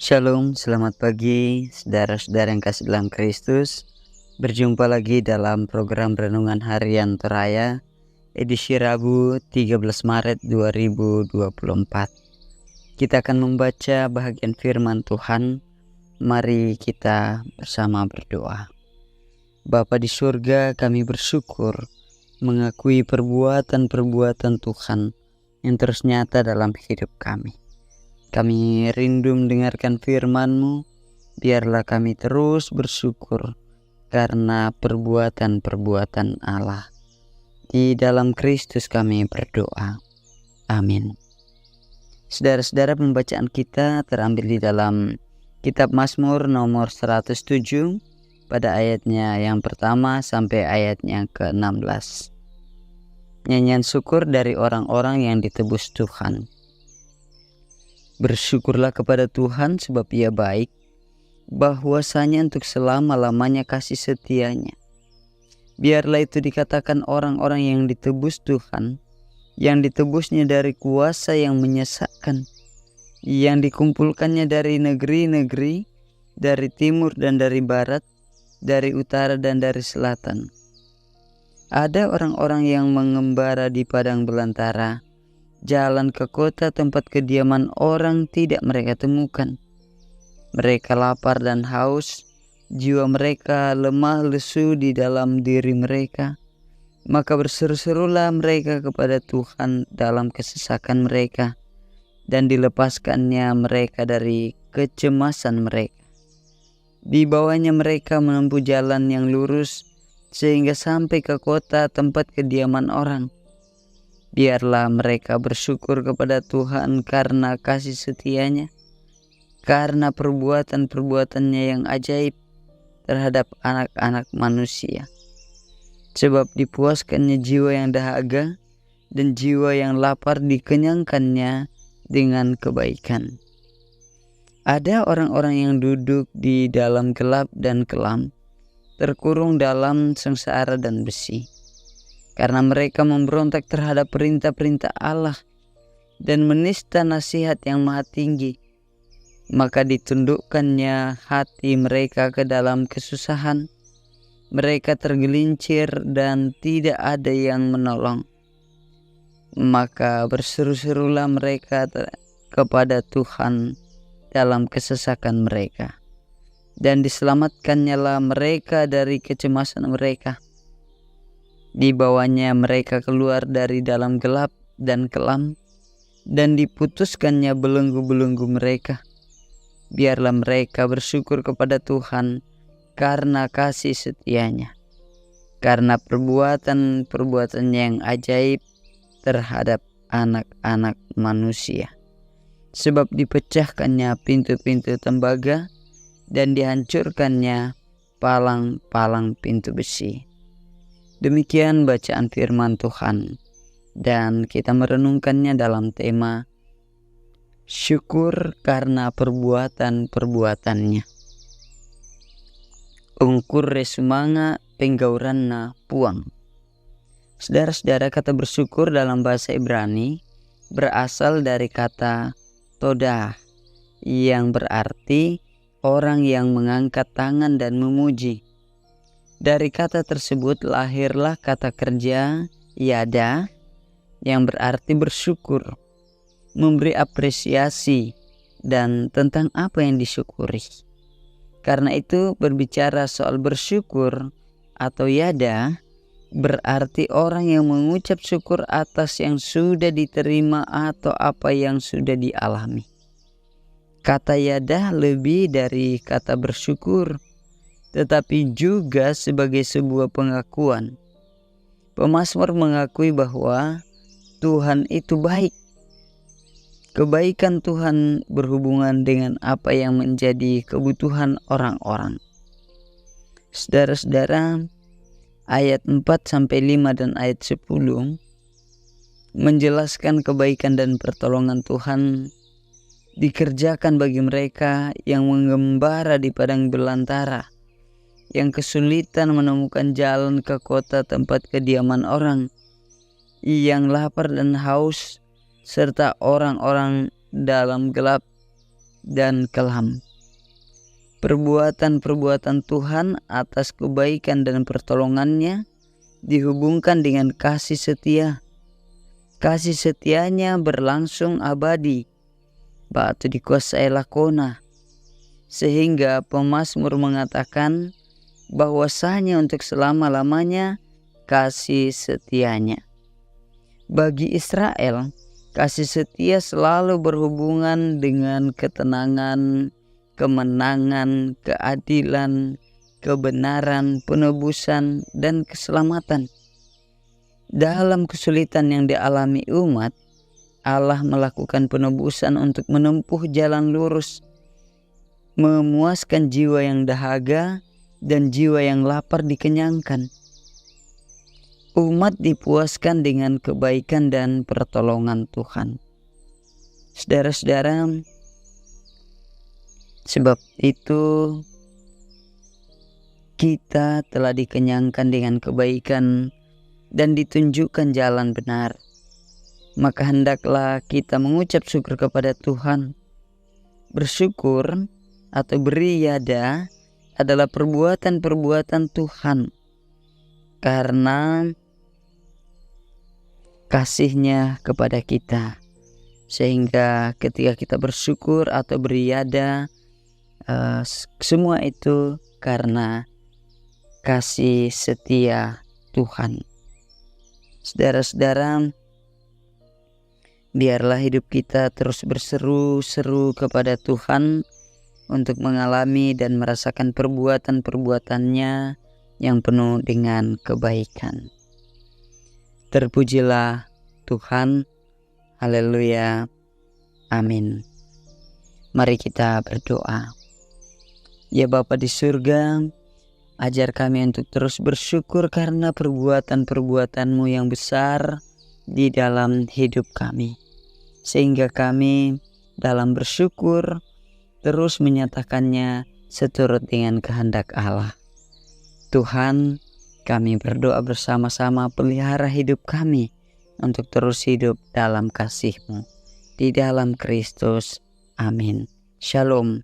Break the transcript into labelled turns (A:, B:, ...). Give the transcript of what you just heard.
A: Shalom, selamat pagi saudara-saudara yang kasih dalam Kristus. Berjumpa lagi dalam program Renungan Harian Toraya edisi Rabu 13 Maret 2024. Kita akan membaca bahagian firman Tuhan. Mari kita bersama berdoa. Bapa di surga, kami bersyukur mengakui perbuatan-perbuatan Tuhan yang terus nyata dalam hidup kami. Kami rindu mendengarkan firman-Mu, biarlah kami terus bersyukur karena perbuatan-perbuatan Allah. Di dalam Kristus kami berdoa. Amin. Saudara-saudara, pembacaan kita terambil di dalam Kitab Mazmur nomor 107 pada ayatnya yang pertama sampai ayatnya ke-16. Nyanyian syukur dari orang-orang yang ditebus Tuhan. Bersyukurlah kepada Tuhan sebab Ia baik, bahwasanya untuk selama-lamanya kasih setianya. Biarlah itu dikatakan orang-orang yang ditebus Tuhan, yang ditebusnya dari kuasa yang menyesatkan, yang dikumpulkannya dari negeri-negeri, dari timur dan dari barat, dari utara dan dari selatan. Ada orang-orang yang mengembara di padang belantara, jalan ke kota tempat kediaman orang tidak mereka temukan. Mereka lapar dan haus, jiwa mereka lemah lesu di dalam diri mereka. Maka berseru-serulah mereka kepada Tuhan dalam kesesakan mereka, dan dilepaskannya mereka dari kecemasan mereka. Dibawanya mereka menempuh jalan yang lurus, sehingga sampai ke kota tempat kediaman orang. Biarlah mereka bersyukur kepada Tuhan karena kasih setianya, karena perbuatan-perbuatannya yang ajaib terhadap anak-anak manusia. Sebab dipuaskannya jiwa yang dahaga, dan jiwa yang lapar dikenyangkannya dengan kebaikan. Ada orang-orang yang duduk di dalam gelap dan kelam, terkurung dalam sengsara dan besi. Karena mereka memberontak terhadap perintah-perintah Allah dan menista nasihat yang maha tinggi, maka ditundukkannya hati mereka ke dalam kesusahan. Mereka tergelincir dan tidak ada yang menolong. Maka berseru-serulah mereka kepada Tuhan dalam kesesakan mereka, dan diselamatkannya mereka dari kecemasan mereka. Dibawanya mereka keluar dari dalam gelap dan kelam, dan diputuskannya belenggu-belenggu mereka. Biarlah mereka bersyukur kepada Tuhan karena kasih setianya, karena perbuatan-perbuatannya yang ajaib terhadap anak-anak manusia. Sebab dipecahkannya pintu-pintu tembaga, dan dihancurkannya palang-palang pintu besi. Demikian bacaan firman Tuhan, dan kita merenungkannya dalam tema syukur karena perbuatan-perbuatannya. Ungkur resumanga penggauranna puang. Saudara-saudara, kata bersyukur dalam bahasa Ibrani berasal dari kata todah, yang berarti orang yang mengangkat tangan dan memuji. Dari kata tersebut lahirlah kata kerja yada, yang berarti bersyukur, memberi apresiasi, dan tentang apa yang disyukuri. Karena itu berbicara soal bersyukur atau yada berarti orang yang mengucap syukur atas yang sudah diterima atau apa yang sudah dialami. Kata yada lebih dari kata bersyukur, tetapi juga sebagai sebuah pengakuan. Pemazmur mengakui bahwa Tuhan itu baik. Kebaikan Tuhan berhubungan dengan apa yang menjadi kebutuhan orang-orang. Saudara-saudara, ayat 4-5 dan ayat 10 menjelaskan kebaikan dan pertolongan Tuhan dikerjakan bagi mereka yang mengembara di padang belantara, yang kesulitan menemukan jalan ke kota tempat kediaman orang, yang lapar dan haus, serta orang-orang dalam gelap dan kelam. Perbuatan-perbuatan Tuhan atas kebaikan dan pertolongannya dihubungkan dengan kasih setia. Kasih setianya berlangsung abadi, batu dikuasai lakona. Sehingga pemazmur mengatakan bahwasanya untuk selama-lamanya kasih setianya. Bagi Israel, kasih setia selalu berhubungan dengan ketenangan, kemenangan, keadilan, kebenaran, penebusan, dan keselamatan. Dalam kesulitan yang dialami umat, Allah melakukan penebusan untuk menempuh jalan lurus, memuaskan jiwa yang dahaga dan jiwa yang lapar dikenyangkan. Umat dipuaskan dengan kebaikan dan pertolongan Tuhan. Saudara-saudara, sebab itu kita telah dikenyangkan dengan kebaikan dan ditunjukkan jalan benar. Maka hendaklah kita mengucap syukur kepada Tuhan. Bersyukur atau beriadah adalah perbuatan-perbuatan Tuhan karena kasih-Nya kepada kita. Sehingga ketika kita bersyukur atau beriadah, semua itu karena kasih setia Tuhan. Saudara-saudara, biarlah hidup kita terus berseru-seru kepada Tuhan untuk mengalami dan merasakan perbuatan-perbuatannya yang penuh dengan kebaikan. Terpujilah Tuhan. Haleluya. Amin. Mari kita berdoa. Ya Bapa di surga, ajar kami untuk terus bersyukur karena perbuatan-perbuatan-Mu yang besar di dalam hidup kami. Sehingga kami dalam bersyukur terus menyatakannya seturut dengan kehendak Allah. Tuhan, kami berdoa bersama-sama, pelihara hidup kami untuk terus hidup dalam kasih-Mu. Di dalam Kristus. Amin. Shalom.